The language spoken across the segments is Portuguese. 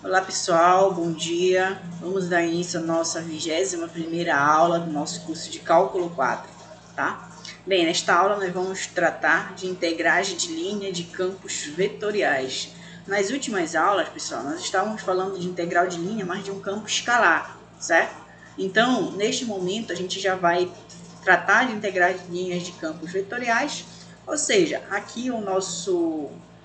Olá pessoal, bom dia. Vamos dar início à nossa 21ª aula do nosso curso de Cálculo 4, tá? Bem, nesta aula nós vamos tratar de integragem de linha de campos vetoriais. Nas últimas aulas, pessoal, nós estávamos falando de integral de linha, mas de um campo escalar, certo? Então, neste momento, a gente já vai tratar de integrar de linhas de campos vetoriais, ou seja, aqui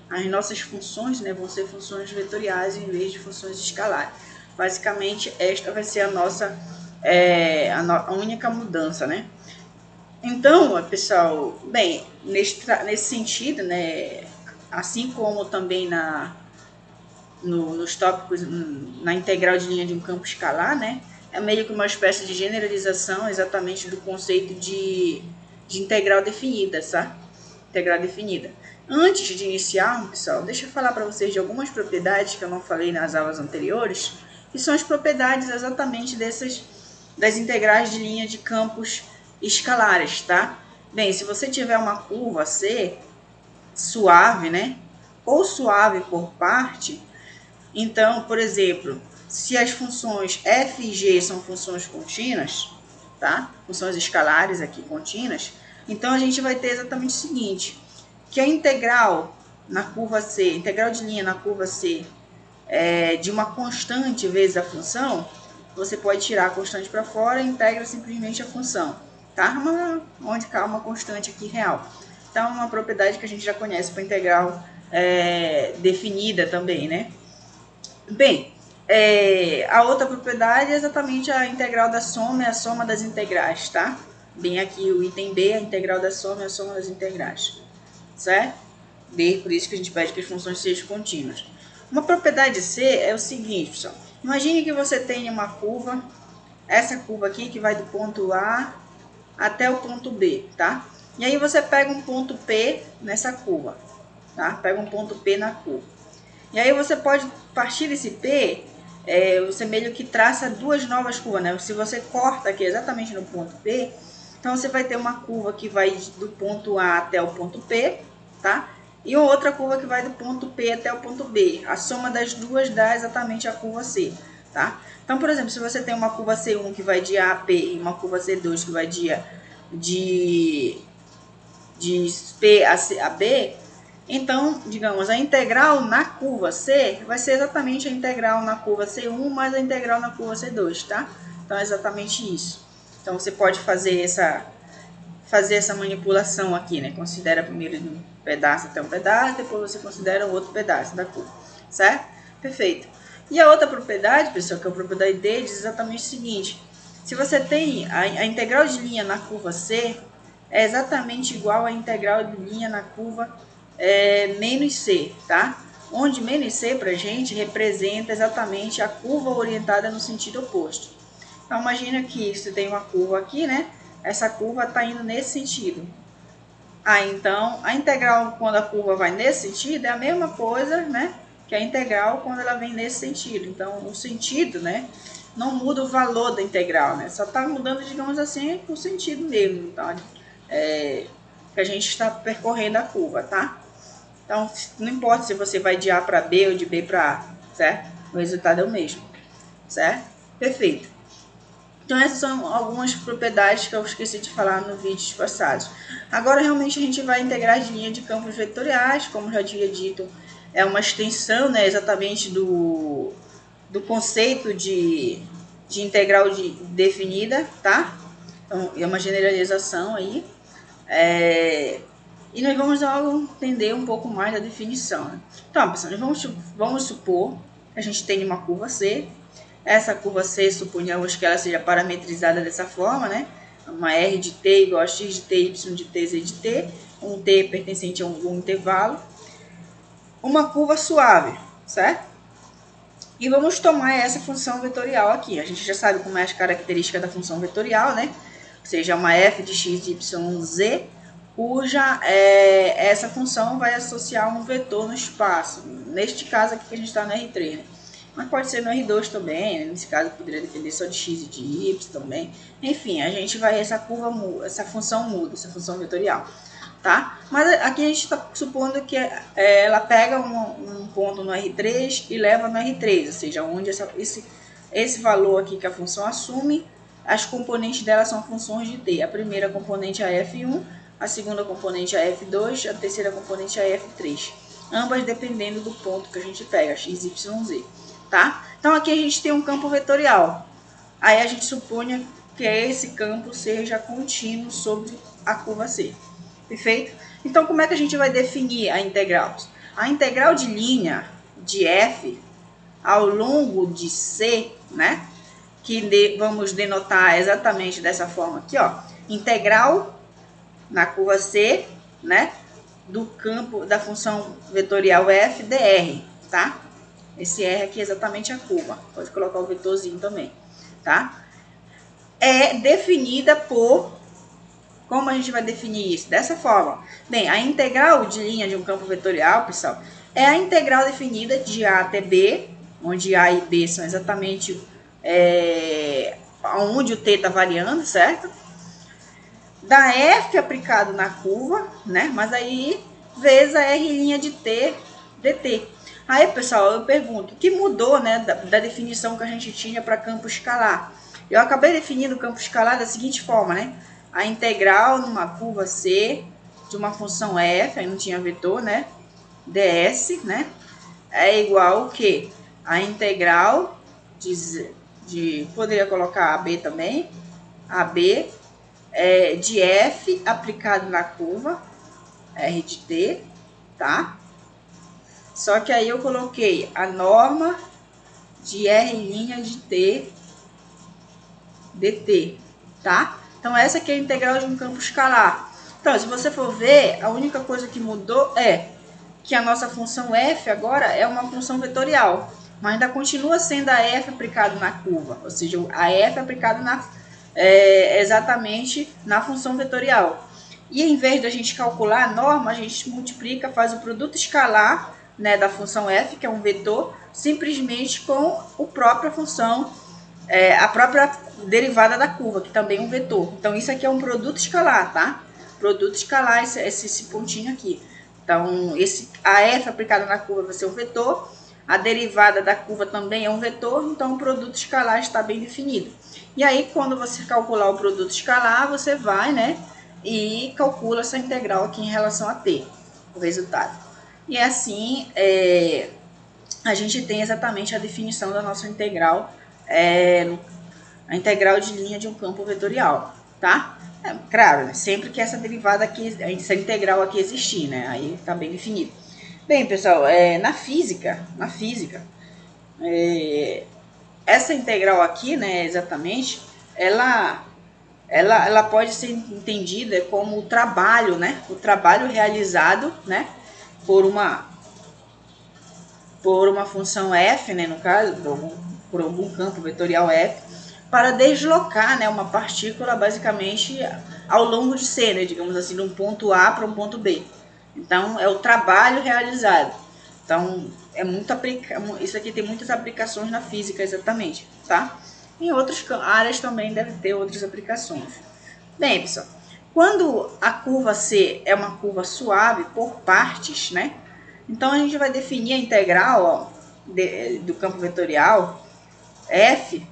as nossas funções, né, vão ser funções vetoriais em vez de funções escalares. Basicamente, esta vai ser a nossa a única mudança, né? Então, pessoal, bem, nesse sentido, né, assim como também nos tópicos, na integral de linha de um campo escalar, né, é meio que uma espécie de generalização exatamente do conceito de integral definida, sabe? Integral definida. Antes de iniciar, pessoal, deixa eu falar para vocês de algumas propriedades que eu não falei nas aulas anteriores, que são as propriedades exatamente das integrais de linha de campos escalares, tá? Bem, se você tiver uma curva C suave, né, ou suave por parte, então, por exemplo, se as funções f e g são funções contínuas, tá? Funções escalares aqui contínuas, então a gente vai ter exatamente o seguinte, que a integral na curva C, integral de linha na curva C, de uma constante vezes a função, você pode tirar a constante para fora e integra simplesmente a função, tá? Onde cai uma constante aqui real. Então, é uma propriedade que a gente já conhece para integral definida também, né? Bem, a outra propriedade é exatamente a integral da soma e a soma das integrais, tá? Bem aqui o item B, a integral da soma e a soma das integrais, certo? B, por isso que a gente pede que as funções sejam contínuas. Uma propriedade C é o seguinte, pessoal. Imagine que você tenha uma curva, essa curva aqui que vai do ponto A até o ponto B, tá? E aí você pega um ponto P nessa curva, tá? Pega um ponto P na curva. E aí você pode partir desse P, você meio que traça duas novas curvas, né? Se você corta aqui exatamente no ponto P, então você vai ter uma curva que vai do ponto A até o ponto P, tá? E outra curva que vai do ponto P até o ponto B. A soma das duas dá exatamente a curva C, tá? Então, por exemplo, se você tem uma curva C1 que vai de A a P e uma curva C2 que vai de P a B, então, digamos, a integral na curva C vai ser exatamente a integral na curva C1 mais a integral na curva C2, tá? Então, é exatamente isso. Então, você pode fazer essa manipulação aqui, né? Considera primeiro um pedaço até um pedaço, depois você considera o outro pedaço da curva, certo? Perfeito. E a outra propriedade, pessoal, que é a propriedade D, diz exatamente o seguinte. Se você tem a integral de linha na curva C, é exatamente igual à integral de linha na curva menos C, tá? Onde menos C para a gente representa exatamente a curva orientada no sentido oposto. Então, imagina que você tem uma curva aqui, né? Essa curva está indo nesse sentido. Então, a integral quando a curva vai nesse sentido é a mesma coisa, né? Que a integral quando ela vem nesse sentido. Então, o sentido, né? Não muda o valor da integral, né? Só está mudando, digamos assim, o sentido mesmo, tá? Que a gente está percorrendo a curva, tá? Então, não importa se você vai de A para B ou de B para A, certo? O resultado é o mesmo, certo? Perfeito. Então, essas são algumas propriedades que eu esqueci de falar no vídeos passados. Agora, realmente, a gente vai integrar as linhas de campos vetoriais, como já tinha dito, é uma extensão, né, exatamente do conceito de integral definida, tá? Então, é uma generalização aí. E nós vamos logo entender um pouco mais da definição, né? Então, pessoal, vamos supor que a gente tem uma curva C. Essa curva C, suponhamos que ela seja parametrizada dessa forma, né? Uma R de t igual a x de t, y de t, z de t. Um t pertencente a um intervalo. Uma curva suave, certo? E vamos tomar essa função vetorial aqui. A gente já sabe como é as características da função vetorial, né? Ou seja, uma f de x, y, z, cuja essa função vai associar um vetor no espaço. Neste caso aqui que a gente está no R3, né? Mas pode ser no R2 também, né? Nesse caso poderia depender só de x e de y também. Enfim, a gente vai, essa função muda, essa função vetorial. tá? Mas aqui a gente está supondo que ela pega um ponto no R3 e leva no R3, ou seja, onde esse valor aqui que a função assume, as componentes dela são funções de t. A primeira componente é a F1, a segunda componente é a F2, a terceira componente é a F3. Ambas dependendo do ponto que a gente pega, x, y, z, tá? Então aqui a gente tem um campo vetorial. Aí a gente supõe que esse campo seja contínuo sobre a curva C. Perfeito? Então como é que a gente vai definir a integral? A integral de linha de F ao longo de C, né? Que vamos denotar exatamente dessa forma aqui, ó. Integral na curva C, né? Do campo da função vetorial f dr, tá? Esse R aqui é exatamente a curva. Pode colocar o vetorzinho também, tá? É definida por... Como a gente vai definir isso? Dessa forma. Bem, a integral de linha de um campo vetorial, pessoal, é a integral definida de A até B, onde A e B são exatamente onde o t está variando, certo? Da f aplicado na curva, né? Mas aí vezes a r' de t dt. Aí, pessoal, eu pergunto, o que mudou, né, da definição que a gente tinha para campo escalar? Eu acabei definindo o campo escalar da seguinte forma, né? A integral numa curva C de uma função f, aí não tinha vetor, né? ds, né? É igual ao que? A integral poderia colocar AB também, AB de f aplicado na curva r de t, tá? Só que aí eu coloquei a norma de r' de t dt, tá? Então essa aqui é a integral de um campo escalar. Então, se você for ver, a única coisa que mudou é que a nossa função f agora é uma função vetorial, mas ainda continua sendo a f aplicado na curva, ou seja, a f aplicado exatamente na função vetorial. E em vez de a gente calcular a norma, a gente multiplica, faz o produto escalar, né, da função f, que é um vetor, simplesmente com a própria função, a própria derivada da curva, que também é um vetor. Então isso aqui é um produto escalar, tá? Produto escalar, esse pontinho aqui. Então a f aplicada na curva vai ser um vetor, a derivada da curva também é um vetor, então o produto escalar está bem definido. E aí quando você calcular o produto escalar, você vai, né, e calcula essa integral aqui em relação a t, o resultado. E assim, a gente tem exatamente a definição da nossa integral, a integral de linha de um campo vetorial, tá? Claro, né? Sempre que essa derivada aqui, essa integral aqui existir, né? Aí tá bem definido. Bem, pessoal, na física, essa integral aqui, né, exatamente, ela pode ser entendida como o trabalho, né? O trabalho realizado, né? Por uma função f, né, no caso, por algum campo vetorial f, para deslocar, né, uma partícula basicamente ao longo de C, né, digamos assim, de um ponto A para um ponto B. Então, é o trabalho realizado. Então, isso aqui tem muitas aplicações na física, exatamente, tá? Em outras áreas também deve ter outras aplicações. Bem, pessoal, quando a curva C é uma curva suave por partes, né? Então, a gente vai definir a integral do campo vetorial f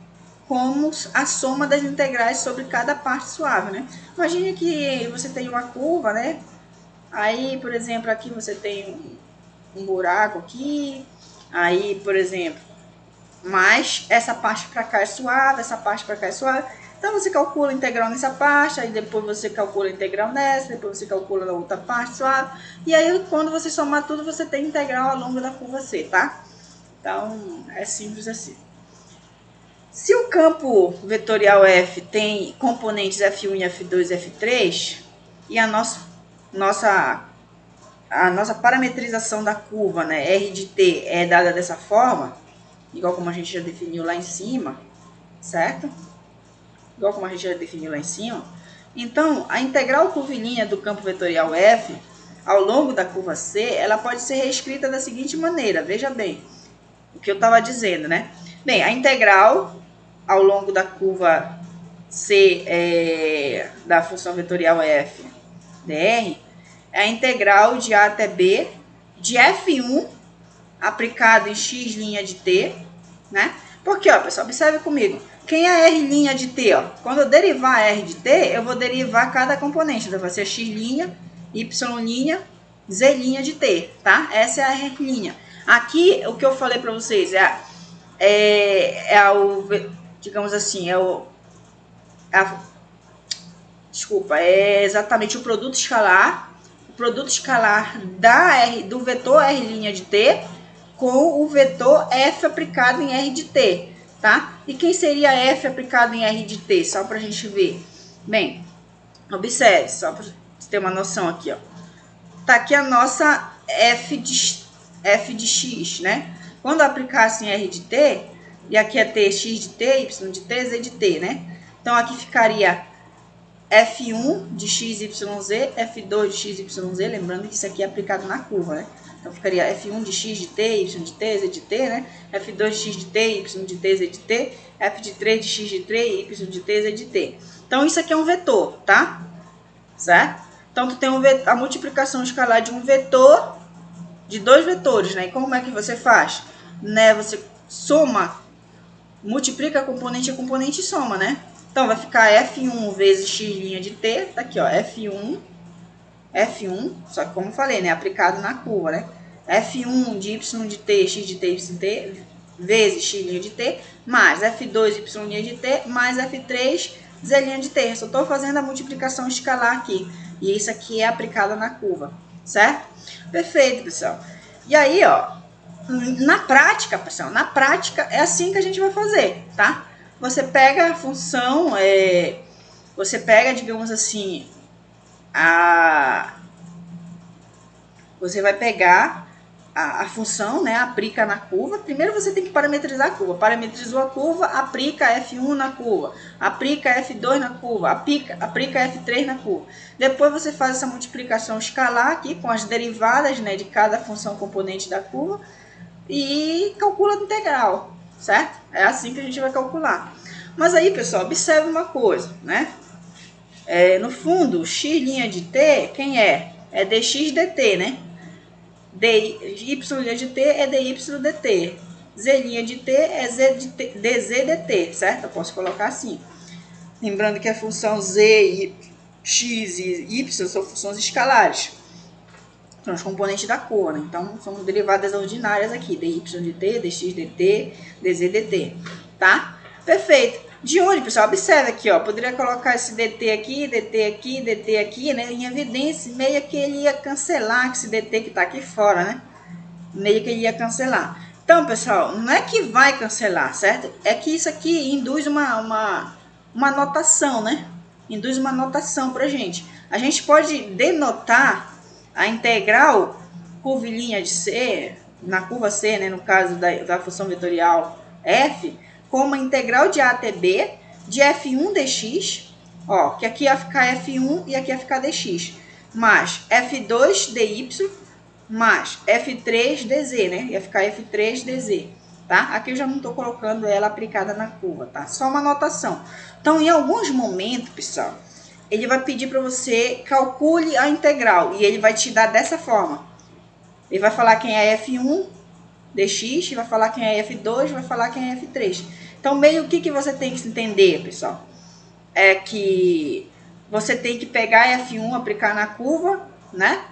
como a soma das integrais sobre cada parte suave, né? Imagine que você tem uma curva, né? Aí, por exemplo, aqui você tem um buraco aqui. Aí, por exemplo, mas essa parte para cá é suave, essa parte para cá é suave. Então, você calcula a integral nessa parte, aí depois você calcula a integral nessa, depois você calcula na outra parte suave. E aí, quando você somar tudo, você tem integral ao longo da curva C, tá? Então, é simples assim. Se o campo vetorial F tem componentes F1 e F2 e F3, e a nossa parametrização da curva, né, R de t, é dada dessa forma, igual como a gente já definiu lá em cima, certo? Igual como a gente já definiu lá em cima. Então, a integral curvilínea do campo vetorial F, ao longo da curva C, ela pode ser reescrita da seguinte maneira, veja bem, o que eu estava dizendo, né? Bem, a integral ao longo da curva C da função vetorial f dr é a integral de A até B de F1 aplicado em x' de t, né? Porque, ó, pessoal, observe comigo. Quem é R' de t, ó? Quando eu derivar R de t, eu vou derivar cada componente. Então, vai ser x', y', z' de t, tá? Essa é a R'. Aqui, o que eu falei para vocês digamos assim, é exatamente o produto escalar do vetor R' de t com o vetor f aplicado em R de t, tá? E quem seria f aplicado em R de t? Só para a gente ver. Bem, observe, só para você ter uma noção aqui, ó. Tá aqui a nossa f de x, né? Quando eu aplicasse em R de t, e aqui é t, x de t, y de t, z de t, né? Então, aqui ficaria F1 de x, y, z, F2 de x, y, z, lembrando que isso aqui é aplicado na curva, né? Então, ficaria F1 de x de t, y de t, z de t, né? F2 de x de t, y de t, z de t, F de 3 de x de t, y de t, z de t. Então, isso aqui é um vetor, tá? Certo? Então, tu tem a multiplicação escalar de um vetor, de dois vetores, né? E como é que você faz? Né? Você soma, multiplica componente a componente e soma, né? Então, vai ficar F1 vezes x' de t, tá aqui, ó, F1, só que como eu falei, né, aplicado na curva, né? F1 de y de t, x de t, y de t, vezes x' de t, mais F2 y' de t, mais F3 z' de t. Eu só estou fazendo a multiplicação escalar aqui. E isso aqui é aplicado na curva, certo? Perfeito, pessoal. E aí, ó, na prática, pessoal, é assim que a gente vai fazer, tá? Você pega a função, você pega, digamos assim, você vai pegar a função, né, aplica na curva. Primeiro você tem que parametrizar a curva. Parametrizou a curva, aplica F1 na curva, aplica F2 na curva, aplica F3 na curva. Depois você faz essa multiplicação escalar aqui com as derivadas, né, de cada função componente da curva e calcula a integral, certo? É assim que a gente vai calcular. Mas aí, pessoal, observe uma coisa, né? No fundo, x' de t, quem é? É dx dt, né? dy de t é dy dt. Z' de t é dz dt, certo? Eu posso colocar assim. Lembrando que a função z, x e y são funções escalares. São os componentes da cor, né? Então, são derivadas ordinárias aqui. dy de t, dx dt, dz dt, tá? Perfeito. De onde, pessoal? Observe aqui, ó. Poderia colocar esse dt aqui, dt aqui, né? Em evidência, meio que ele ia cancelar esse dt que tá aqui fora, né? Meio que ele ia cancelar. Então, pessoal, não é que vai cancelar, certo? É que isso aqui induz uma notação, né? Induz uma notação pra gente. A gente pode denotar a integral curvilínea de C, na curva C, né? No caso da função vetorial f, como a integral de A até B de F1 dx, ó, que aqui ia ficar F1 e aqui ia ficar dx, mais F2 dy mais F3 dz, né? Ia ficar F3 dz, tá? Aqui eu já não estou colocando ela aplicada na curva, tá? Só uma anotação. Então, em alguns momentos, pessoal, ele vai pedir para você calcule a integral e ele vai te dar dessa forma. Ele vai falar quem é F1 dx, vai falar quem é F2, vai falar quem é F3. Então, meio que você tem que entender, pessoal, é que você tem que pegar F1, aplicar na curva, né?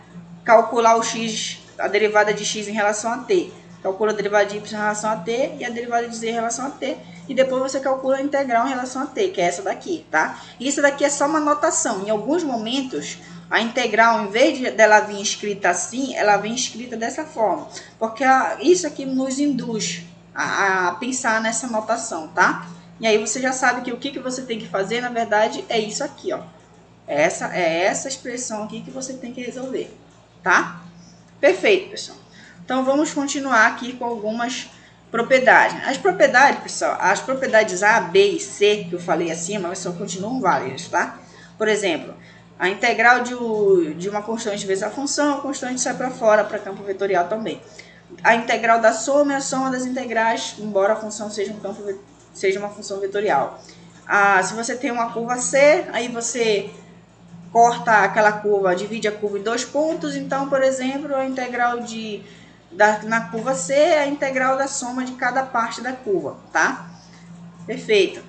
Calcular o x, a derivada de x em relação a t. Calcula a derivada de y em relação a t e a derivada de z em relação a t. E depois você calcula a integral em relação a t, que é essa daqui, tá? Isso daqui é só uma notação. Em alguns momentos, a integral, em vez dela vir escrita assim, ela vem escrita dessa forma. Porque isso aqui nos induz a pensar nessa notação, tá? E aí você já sabe que o que você tem que fazer, na verdade, é isso aqui, ó. É essa expressão aqui que você tem que resolver, tá? Perfeito, pessoal. Então, vamos continuar aqui com algumas propriedades. As propriedades, pessoal, as propriedades A, B e C, que eu falei acima, elas só continuam válidas, tá? Por exemplo, a integral de uma constante vezes a função, a constante sai para fora, para campo vetorial também. A integral da soma é a soma das integrais, embora a função seja uma função vetorial. Se você tem uma curva C, aí você corta aquela curva, divide a curva em 2 pontos, então, por exemplo, a integral na curva C é a integral da soma de cada parte da curva, tá? Perfeito.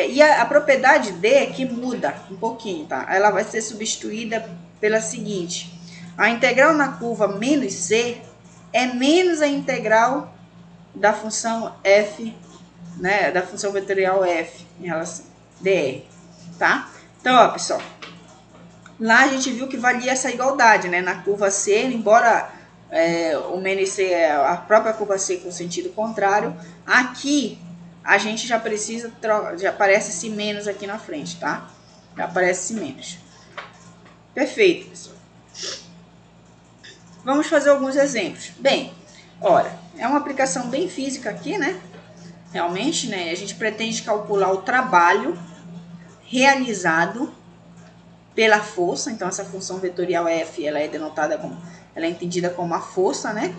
E a propriedade D é que muda um pouquinho, tá? Ela vai ser substituída pela seguinte: a integral na curva menos C é menos a integral da função f, né? Da função vetorial f em relação a dr, tá? Então, ó, pessoal, lá a gente viu que valia essa igualdade, né? Na curva C, embora o menos C é a própria curva C com sentido contrário, aqui a gente já precisa, já aparece esse menos aqui na frente, tá? Já aparece esse menos. Perfeito, pessoal. Vamos fazer alguns exemplos. Bem, ora, é uma aplicação bem física aqui, né? Realmente, né? A gente pretende calcular o trabalho realizado pela força. Então, essa função vetorial f, ela é denotada como, ela é entendida como a força, né?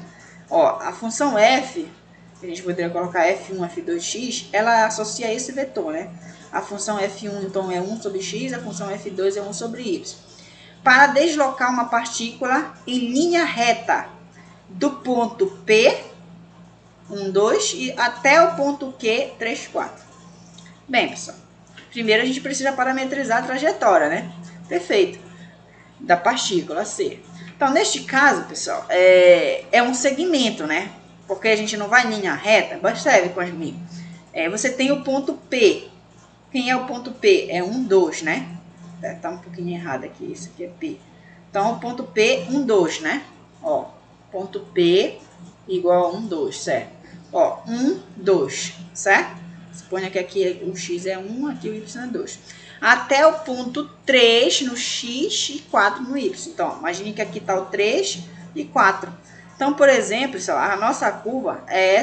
Ó, a função f, a gente poderia colocar f1, f2x, ela associa esse vetor, né? A função f1, então, é 1 sobre x, a função f2 é 1 sobre y. Para deslocar uma partícula em linha reta do ponto P, 1, 2, e até o ponto Q, 3, 4. Bem, pessoal, primeiro a gente precisa parametrizar a trajetória, né? Perfeito. Da partícula C. Então, neste caso, pessoal, é um segmento, né? Porque a gente não vai em linha reta. Observe comigo. Você tem o ponto P. Quem é o ponto P? É 1, 2, né? Tá um pouquinho errado aqui. Isso aqui é P. Então, o ponto P, 1, 2, né? Ó, ponto P igual a 1, 2, certo? Ó, 1, 2, certo? Suponha que aqui o x é 1, aqui o y é 2. Até o ponto 3 no x e 4 no y. Então, imagine que aqui está o 3 e 4. Então, por exemplo, a nossa curva é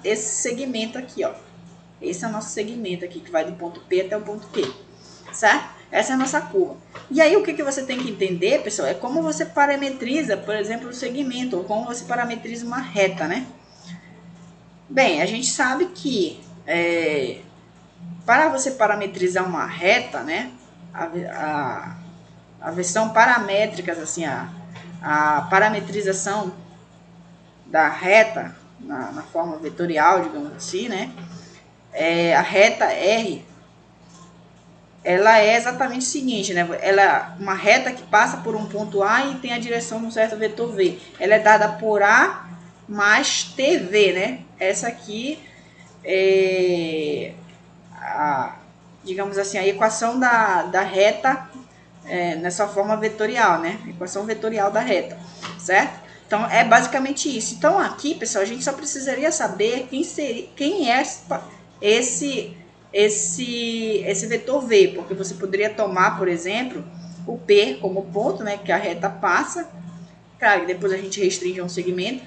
esse segmento aqui, ó. Esse é o nosso segmento aqui, que vai do ponto P até o ponto Q, certo? Essa é a nossa curva. E aí, o que você tem que entender, pessoal, é como você parametriza, por exemplo, o segmento, ou como você parametriza uma reta, né? Bem, a gente sabe que para você parametrizar uma reta, né, a versão paramétricas, assim, a parametrização da reta na forma vetorial, digamos assim, né, a reta R, ela é exatamente o seguinte, né, ela é uma reta que passa por um ponto A e tem a direção de um certo vetor V. Ela é dada por A mais TV, né, essa aqui digamos assim, a equação da reta nessa forma vetorial, né? Equação vetorial da reta, certo? Então, é basicamente isso. Então, aqui, pessoal, a gente só precisaria saber quem é esse vetor V, porque você poderia tomar, por exemplo, o P como ponto, né, que a reta passa. Claro, depois a gente restringe um segmento.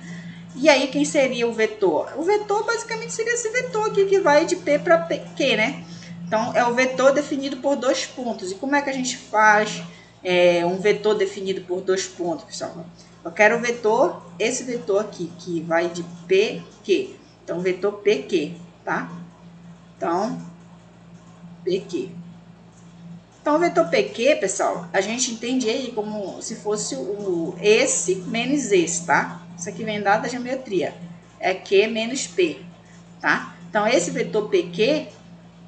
E aí, quem seria o vetor? O vetor, basicamente, seria esse vetor aqui que vai de P para Q, né? Então, é o vetor definido por 2 pontos. E como é que a gente faz um vetor definido por 2 pontos, pessoal? Eu quero o vetor, esse vetor aqui, que vai de PQ. Então, vetor PQ, tá? Então, PQ. Então, o vetor PQ, pessoal, a gente entende ele como se fosse esse menos esse, tá? Isso aqui vem dado da geometria. É Q menos P, tá? Então, esse vetor PQ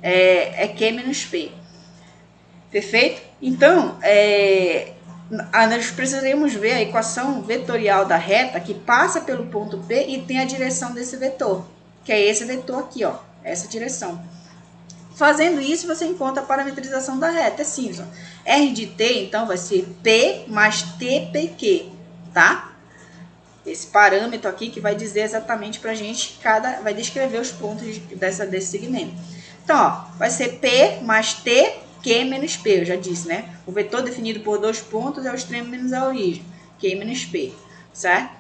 é Q menos P. Perfeito? Então, nós precisaremos ver a equação vetorial da reta que passa pelo ponto P e tem a direção desse vetor, que é esse vetor aqui, ó, essa direção. Fazendo isso, você encontra a parametrização da reta. É simples. R de T, então, vai ser P mais TPQ, tá? Esse parâmetro aqui que vai dizer exatamente pra gente, vai descrever os pontos desse segmento. Então, ó, vai ser P mais T, Q menos P, eu já disse, né? O vetor definido por 2 pontos é o extremo menos a origem, Q menos P, certo?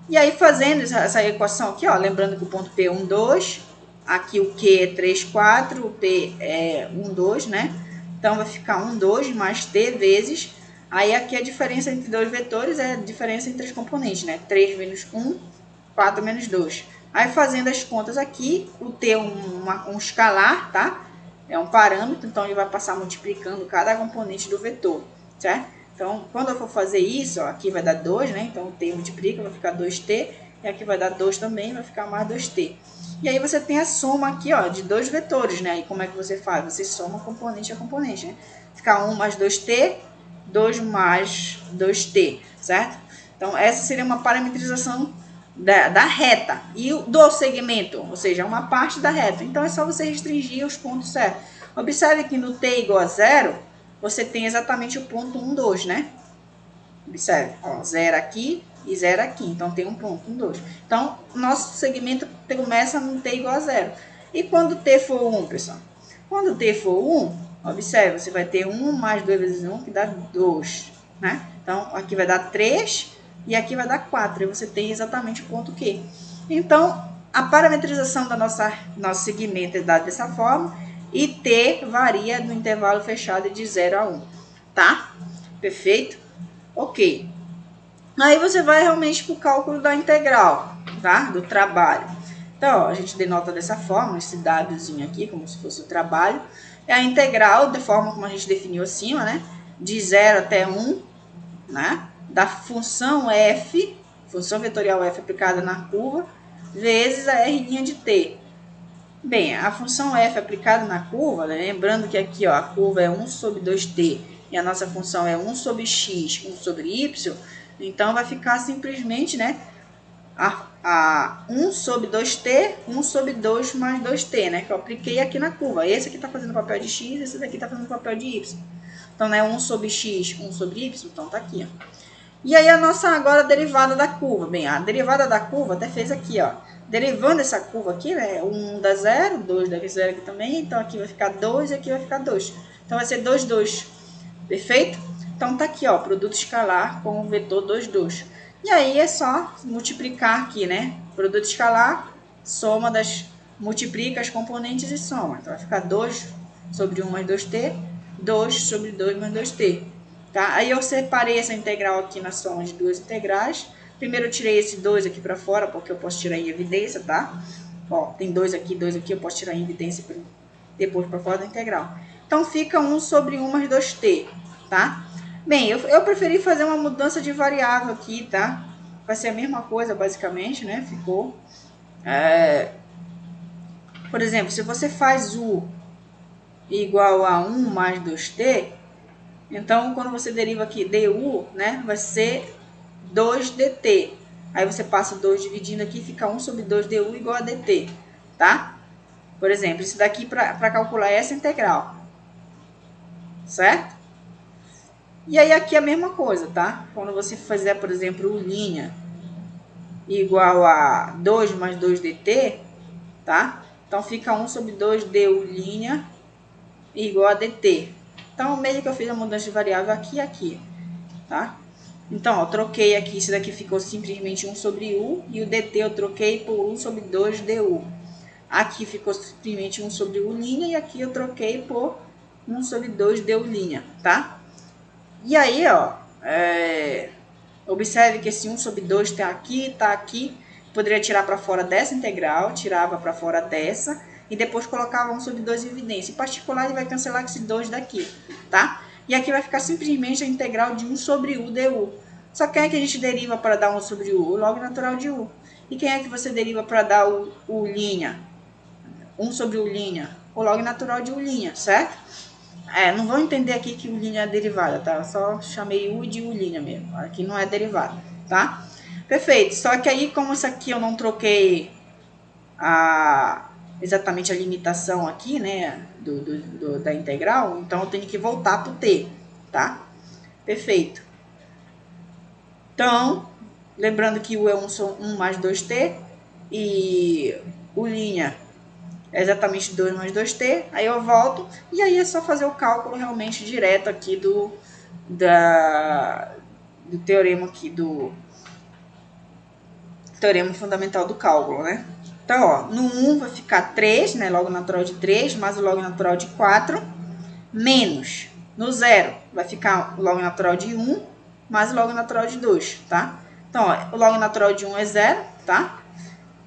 E aí, fazendo essa equação aqui, ó, lembrando que o ponto P é 1, 2, aqui o Q é 3, 4, o P é 1, 2, né? Então, vai ficar 1, 2 mais T vezes... Aí, aqui a diferença entre dois vetores é a diferença entre os componentes, né? 3 menos 1, 4 menos 2. Aí, fazendo as contas aqui, o T é um escalar, tá? É um parâmetro, então ele vai passar multiplicando cada componente do vetor. certo? Então, quando eu for fazer isso, ó, aqui vai dar 2, né? Então, o t multiplica, vai ficar 2t, e aqui vai dar 2 também, vai ficar mais 2t. E aí você tem a soma aqui, ó, de dois vetores, né? E como é que você faz? Você soma componente a componente, né? Fica 1 mais 2t, 2 mais 2t, certo? Então, essa seria uma parametrização da reta e do segmento, ou seja, uma parte da reta. Então, é só você restringir os pontos certos. Observe que no t igual a 0, você tem exatamente o ponto 1, 2, né? Observe, ó, 0 aqui e 0 aqui. Então, tem um ponto, 1, 2. Então, nosso segmento começa no t igual a 0. E quando t for 1, pessoal? Quando t for 1, observe, você vai ter 1 mais 2 vezes 1, que dá 2, né? Então, aqui vai dar 3 e aqui vai dar 4. E você tem exatamente o ponto Q. Então, a parametrização do nosso segmento é dada dessa forma e t varia no intervalo fechado de 0 a 1, tá? Perfeito? Ok. Aí você vai realmente para o cálculo da integral, tá? Do trabalho. Então, ó, a gente denota dessa forma, esse dadozinho aqui, como se fosse o trabalho. É a integral, da forma como a gente definiu acima, né? De 0 até 1, né? Da função f, função vetorial f aplicada na curva, vezes a r' de t. Bem, a função f aplicada na curva, né? Lembrando que aqui ó, a curva é 1 sobre 2t e a nossa função é 1 sobre x, 1 sobre y, então vai ficar simplesmente, né, a 1 sobre 2t, 1 sobre 2 mais 2t, né, que eu apliquei aqui na curva. Esse aqui está fazendo papel de x, esse daqui está fazendo papel de y. Então, né, 1 sobre x, 1 sobre y, então tá aqui, ó. E aí a nossa agora derivada da curva. Bem, a derivada da curva até fez aqui, ó. Derivando essa curva aqui, né? 1 dá 0, 2 dá 0 aqui também. Então aqui vai ficar 2 e aqui vai ficar 2. Então vai ser 2, 2. Perfeito? Então tá aqui, ó, produto escalar com o vetor 2, 2. E aí é só multiplicar aqui, né? Produto escalar, soma das... multiplica as componentes e soma. Então vai ficar 2 sobre 1 mais 2t, 2 sobre 2 mais 2t. Tá? Aí eu separei essa integral aqui na soma de duas integrais. Primeiro eu tirei esse 2 aqui para fora, porque eu posso tirar em evidência, tá? Ó, tem 2 aqui, eu posso tirar em evidência depois para fora da integral. Então fica 1 sobre 1 mais 2t, tá? Bem, eu preferi fazer uma mudança de variável aqui, tá? Vai ser a mesma coisa, basicamente, né? Ficou... Por exemplo, se você faz u igual a 1 mais 2t, então, quando você deriva aqui du, né, vai ser 2dt. Aí você passa 2 dividindo aqui, fica 1 sobre 2 du igual a dt, tá? Por exemplo, isso daqui para calcular essa integral, certo? E aí aqui a mesma coisa, tá? Quando você fizer, por exemplo, u' igual a 2 mais 2dt, tá? Então, fica 1 sobre 2 du' igual a dt. Então, meio que eu fiz a mudança de variável aqui e aqui, tá? Então, ó, troquei aqui, isso daqui ficou simplesmente 1 sobre u, e o dt eu troquei por 1 sobre 2 du. Aqui ficou simplesmente 1 sobre u', e aqui eu troquei por 1 sobre 2 du', tá? E aí, ó, observe que esse 1 sobre 2 tá aqui. Poderia tirar para fora dessa integral, tirava para fora dessa, e depois colocava 1 sobre 2 em evidência. Em particular, ele vai cancelar esse 2 daqui, tá? E aqui vai ficar simplesmente a integral de 1 sobre u du. Só quem é que a gente deriva para dar 1 sobre u? O log natural de u. E quem é que você deriva para dar u'? 1 sobre u'? O log natural de u', certo? Não vão entender aqui que u' é derivada, tá? Eu só chamei u de u' mesmo. Aqui não é derivada, tá? Perfeito. Só que aí, como isso aqui eu não troquei exatamente a limitação aqui, né, da integral, então eu tenho que voltar para o t, tá? Perfeito. Então, lembrando que u é 1 mais 2t e u' é exatamente 2 mais 2t, aí eu volto e aí é só fazer o cálculo realmente direto aqui do teorema aqui, do teorema fundamental do cálculo, né? Então, ó, no 1 vai ficar 3, né, log natural de 3, mais o log natural de 4, menos, no 0 vai ficar o log natural de 1, mais o log natural de 2, tá? Então, ó, o log natural de 1 é 0, tá?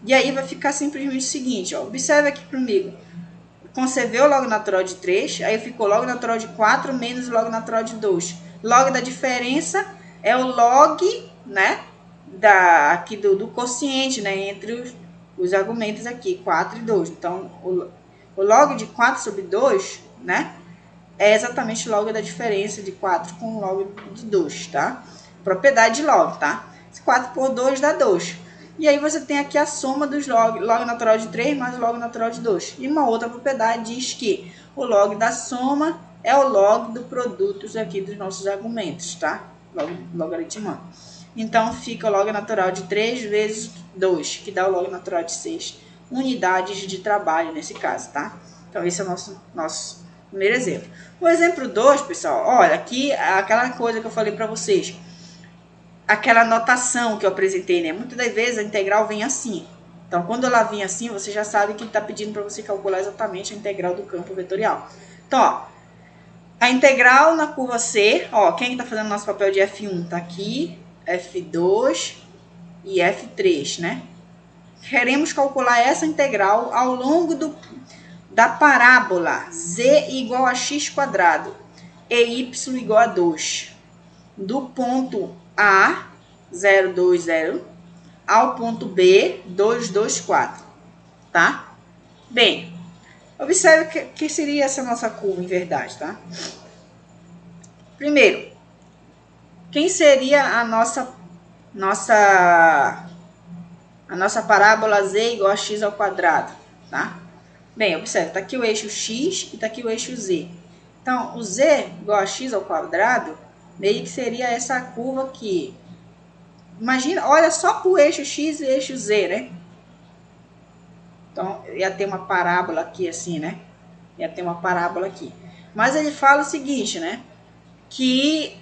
E aí vai ficar simplesmente o seguinte, ó, observe aqui comigo. Quando você vê o log natural de 3, aí ficou log natural de 4 menos o log natural de 2. Log da diferença é o log, né, aqui do quociente, né, entre os argumentos aqui, 4 e 2. Então, o log de 4 sobre 2, né, é exatamente o log da diferença de 4 com o log de 2, tá? Propriedade de log, tá? 4 por 2 dá 2. E aí você tem aqui a soma dos log natural de 3 mais o log natural de 2. E uma outra propriedade diz que o log da soma é o log do produto aqui dos nossos argumentos, tá? Logaritmando. Então, fica o log natural de 3 vezes 2, que dá o log natural de 6 unidades de trabalho nesse caso, tá? Então, esse é o nosso primeiro exemplo. O exemplo 2, pessoal, olha, aqui aquela coisa que eu falei para vocês, aquela notação que eu apresentei, né? Muitas das vezes a integral vem assim. Então, quando ela vem assim, você já sabe que ele está pedindo para você calcular exatamente a integral do campo vetorial. Então, ó, a integral na curva C, ó, quem está fazendo nosso papel de F1 está aqui, F2 e F3, né? Queremos calcular essa integral ao longo da parábola z igual a x quadrado e y igual a 2, do ponto A, 0, 2, 0, ao ponto B, 2, 2, 4, tá? Bem, observe que seria essa nossa curva em verdade, tá? Primeiro, quem seria a nossa parábola z igual a x ao quadrado, tá? Bem, observe, está aqui o eixo x e está aqui o eixo z. Então, o z igual a x ao quadrado, meio que seria essa curva aqui. Imagina, olha só para o eixo x e eixo z, né? Então, ia ter uma parábola aqui assim, né? Ia ter uma parábola aqui. Mas ele fala o seguinte, né? Que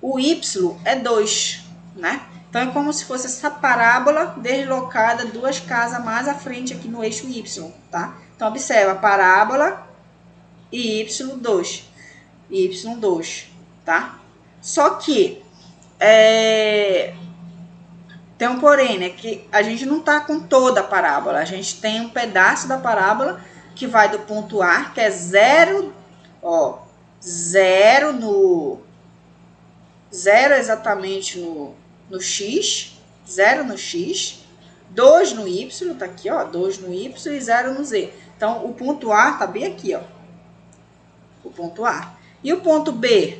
o y é 2, né? Então, é como se fosse essa parábola deslocada 2 casas mais à frente aqui no eixo y, tá? Então, observa a parábola e y2, tá? Só que, tem um porém, né? Que a gente não tá com toda a parábola, a gente tem um pedaço da parábola que vai do ponto A, que é 0, ó, 0 exatamente no x, 0 no x, 2 no y, tá aqui, ó, 2 no y e 0 no z. Então, o ponto A tá bem aqui, ó, o ponto A. E o ponto B?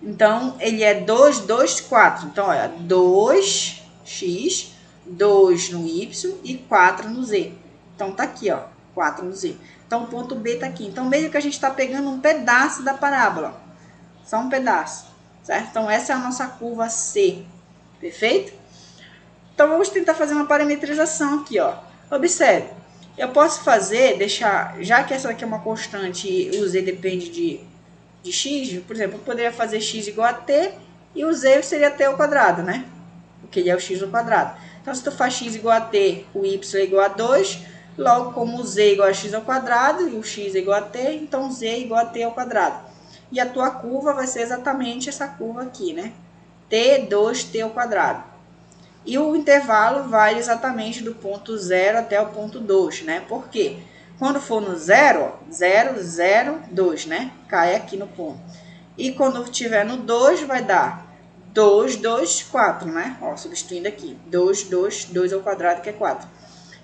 Então, ele é 2, 2, 4. Então, olha, 2x, 2 no y e 4 no z. Então, tá aqui, ó, 4 no z. Então, o ponto B tá aqui. Então, meio que a gente tá pegando um pedaço da parábola. Só um pedaço, certo? Então, essa é a nossa curva C, perfeito? Então, vamos tentar fazer uma parametrização aqui, ó. Observe, eu posso já que essa aqui é uma constante e o z depende de x, por exemplo, eu poderia fazer x igual a t e o z seria t ao quadrado, né? Porque ele é o x ao quadrado. Então, se tu faz x igual a t, o y é igual a 2, logo como o z é igual a x ao quadrado e o x é igual a t, então z é igual a t ao quadrado. E a tua curva vai ser exatamente essa curva aqui, né? t, 2t ao quadrado. E o intervalo vai exatamente do ponto 0 até o ponto 2, né? Por quê? Quando for no 0, 0, 0, 2, né? Cai aqui no ponto. E quando estiver no 2, vai dar 2, 2, 4, né? Ó, substituindo aqui. 2, 2, 2 ao quadrado, que é 4.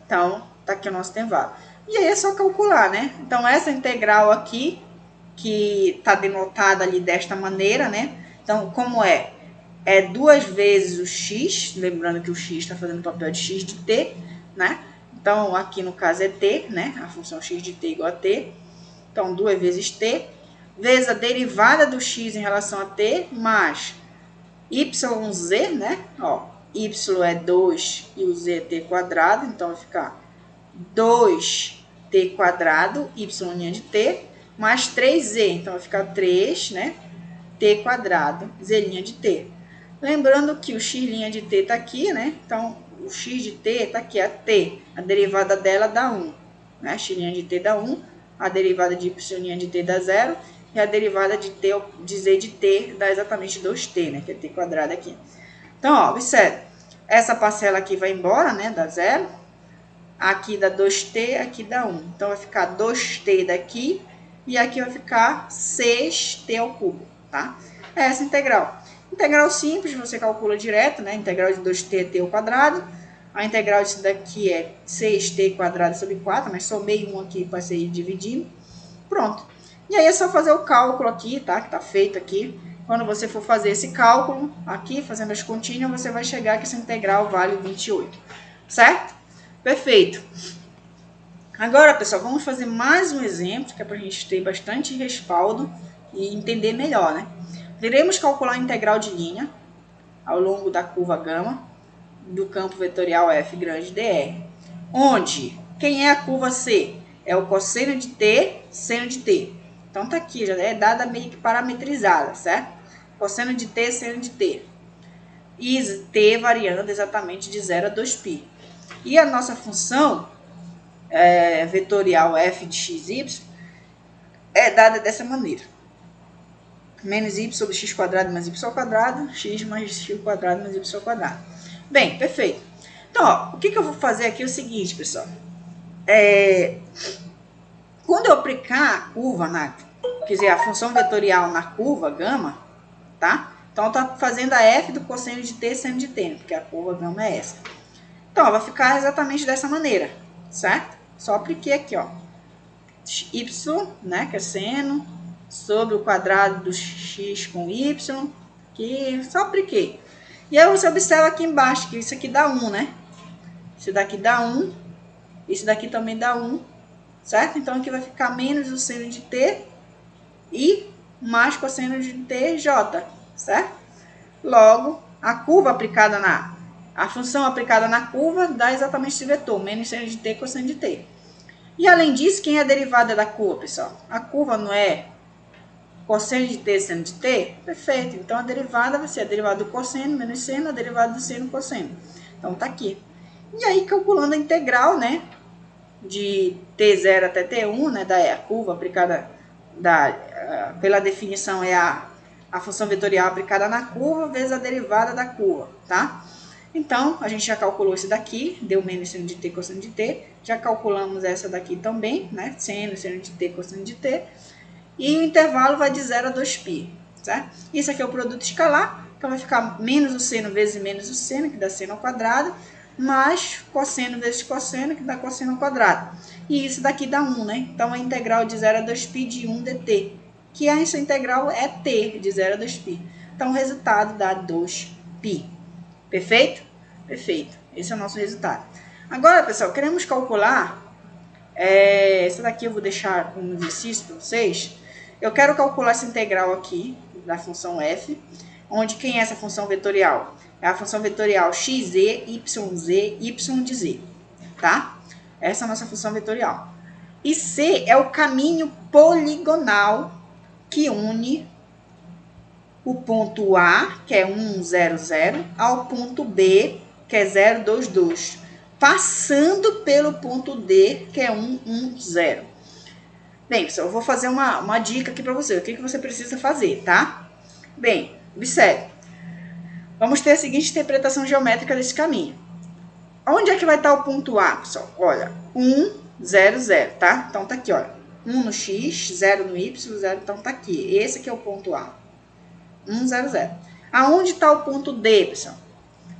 Então, tá aqui o nosso intervalo. E aí é só calcular, né? Então, essa integral aqui, que tá denotada ali desta maneira, né? Então, como é? É 2 vezes o x, lembrando que o x está fazendo o papel de x de t, né? Então, aqui no caso é t, né? A função x de t igual a t. Então, 2 vezes t, vezes a derivada do x em relação a t, mais yz, né? Ó, y é 2 e o z é t quadrado, então vai ficar 2t quadrado, y' de t, mais 3z, então vai ficar 3, né? T quadrado, z' de t. Lembrando que o x' de t está aqui, né? Então, o x de t está aqui, a t. A derivada dela dá 1. Né? X' de t dá 1. A derivada de y' de t dá 0. E a derivada de z de t dá exatamente 2t, né? Que é t quadrado aqui. Então, ó, observe. Essa parcela aqui vai embora, né? Dá 0. Aqui dá 2t, aqui dá 1. Então, vai ficar 2t daqui. E aqui vai ficar 6t ao cubo. tá? É essa integral. Integral simples, você calcula direto, né? Integral de 2t é t ao quadrado. A integral disso daqui é 6t quadrado sobre 4, mas somei um aqui para ser dividindo. Pronto. E aí é só fazer o cálculo aqui, tá? Que tá feito aqui. Quando você for fazer esse cálculo aqui, fazendo as continhas, você vai chegar que essa integral vale 28. Certo? Perfeito. Agora, pessoal, vamos fazer mais um exemplo, que é para a gente ter bastante respaldo e entender melhor, né? Iremos calcular a integral de linha ao longo da curva gama do campo vetorial f grande dr, onde quem é a curva C? É o cosseno de t, seno de t. Então tá aqui, já é dada meio que parametrizada, certo? Cosseno de t, seno de t. E t variando exatamente de 0 a 2π. E a nossa função vetorial f de xy é dada dessa maneira. Menos y sobre x quadrado mais y ao quadrado, x mais x quadrado mais y ao quadrado. Bem, perfeito. Então, ó, o que eu vou fazer aqui é o seguinte, pessoal. Quando eu aplicar a curva, quer dizer, a função vetorial na curva gama, tá? Então, eu estou fazendo a f do cosseno de t, seno de t, porque a curva gama é essa. Então, ó, vai ficar exatamente dessa maneira, certo? Só apliquei aqui, ó. Y, né, que é seno, sobre o quadrado do x com y, que só apliquei. E aí você observa aqui embaixo que isso aqui dá 1, né? Isso daqui dá 1, isso daqui também dá 1, certo? Então aqui vai ficar menos o seno de t e mais cosseno de tj, certo? Logo, a curva aplicada a função aplicada na curva dá exatamente esse vetor, menos seno de t cosseno de t. E além disso, quem é a derivada da curva, pessoal? A curva não é cosseno de t, seno de t? Perfeito. Então, a derivada vai ser a derivada do cosseno menos seno, a derivada do seno cosseno. Então, tá aqui. E aí, calculando a integral, né, de t0 até t1, né, da curva aplicada, pela definição, é a função vetorial aplicada na curva vezes a derivada da curva, tá? Então, a gente já calculou esse daqui, deu menos seno de t cosseno de t. Já calculamos essa daqui também, né? Seno de t cosseno de t. E o intervalo vai de 0 a 2π, certo? Isso aqui é o produto escalar, então vai ficar menos o seno vezes menos o seno, que dá seno ao quadrado, mais cosseno vezes cosseno, que dá cosseno ao quadrado. E isso daqui dá 1, né? Então, a integral de 0 a 2π de 1 dt, que essa integral é t, de 0 a 2π. Então, o resultado dá 2π. Perfeito? Perfeito. Esse é o nosso resultado. Agora, pessoal, queremos calcular... essa daqui eu vou deixar um exercício para vocês. Eu quero calcular essa integral aqui, da função f, onde quem é essa função vetorial? É a função vetorial xz, yz, y de z, tá? Essa é a nossa função vetorial. E C é o caminho poligonal que une o ponto A, que é 1, 0, 0, ao ponto B, que é 0, 2, 2, passando pelo ponto D, que é 1, 1, 0. Bem, pessoal, eu vou fazer uma dica aqui para você. O que você precisa fazer, tá? Bem, observe. Vamos ter a seguinte interpretação geométrica desse caminho. Onde é que vai estar o ponto A, pessoal? Olha, 1, 0, 0, tá? Então, tá aqui, olha. 1 no x, 0 no y, 0, então tá aqui. Esse aqui é o ponto A. 1, 0, 0. Aonde está o ponto D, pessoal?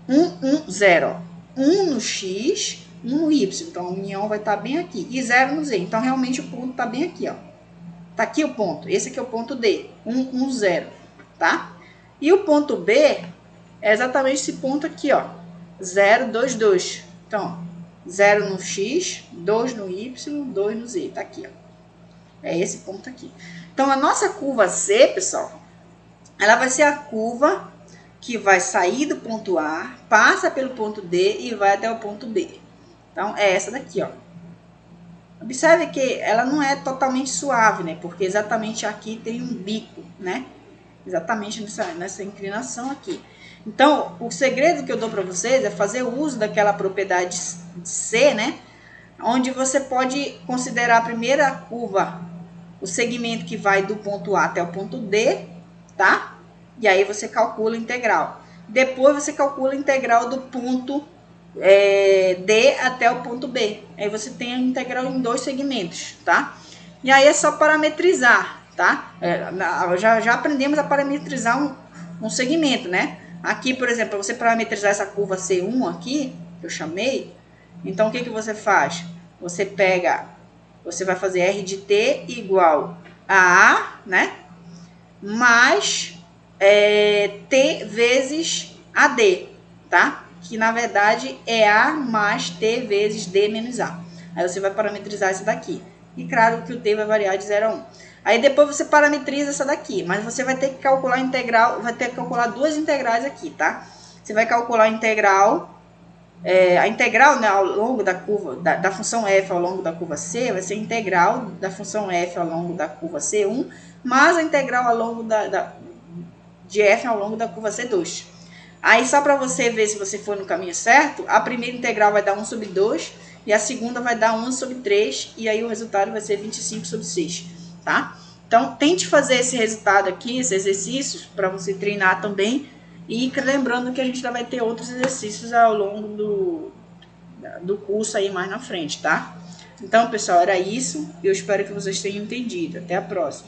1, 1, 0, ó. 1 no x, 1 no y. Então, a união vai estar bem aqui. E 0 no z. Então, realmente, o ponto está bem aqui, ó. Tá aqui o ponto. Esse aqui é o ponto D. 1, 1, 0, tá? E o ponto B é exatamente esse ponto aqui, ó. 0, 2, 2. Então, 0 no x, 2 no y, 2 no z. Tá aqui, ó. É esse ponto aqui. Então, a nossa curva C, pessoal, ela vai ser a curva que vai sair do ponto A, passa pelo ponto D e vai até o ponto B. Então, é essa daqui, ó. Observe que ela não é totalmente suave, né? Porque exatamente aqui tem um bico, né? Exatamente nessa inclinação aqui. Então, o segredo que eu dou para vocês é fazer o uso daquela propriedade de C, né? Onde você pode considerar a primeira curva, o segmento que vai do ponto A até o ponto D, tá? E aí você calcula a integral. Depois você calcula a integral do ponto D até o ponto B. Aí você tem a integral em 2 segmentos, tá? E aí é só parametrizar. tá? Já aprendemos a parametrizar um segmento, né? Aqui, por exemplo, para você parametrizar essa curva C1 aqui, que eu chamei, então o que você faz? Você vai fazer R de T igual a A, né? Mais T vezes AD, tá? Que na verdade é A mais T vezes D menos A. Aí você vai parametrizar essa daqui. E claro que o T vai variar de 0 a 1. Aí depois você parametriza essa daqui, mas você vai ter que calcular a integral, vai ter que calcular duas integrais aqui, tá? Você vai calcular a integral, né, ao longo da curva, da função f ao longo da curva C, vai ser a integral da função f ao longo da curva C1, mais a integral ao longo de f ao longo da curva C2. Aí só para você ver se você for no caminho certo, a primeira integral vai dar 1 sobre 2 e a segunda vai dar 1 sobre 3 e aí o resultado vai ser 25 sobre 6, tá? Então tente fazer esse resultado aqui, esses exercícios, para você treinar também. E lembrando que a gente ainda vai ter outros exercícios ao longo do curso aí mais na frente, tá? Então, pessoal, era isso. Eu espero que vocês tenham entendido. Até a próxima.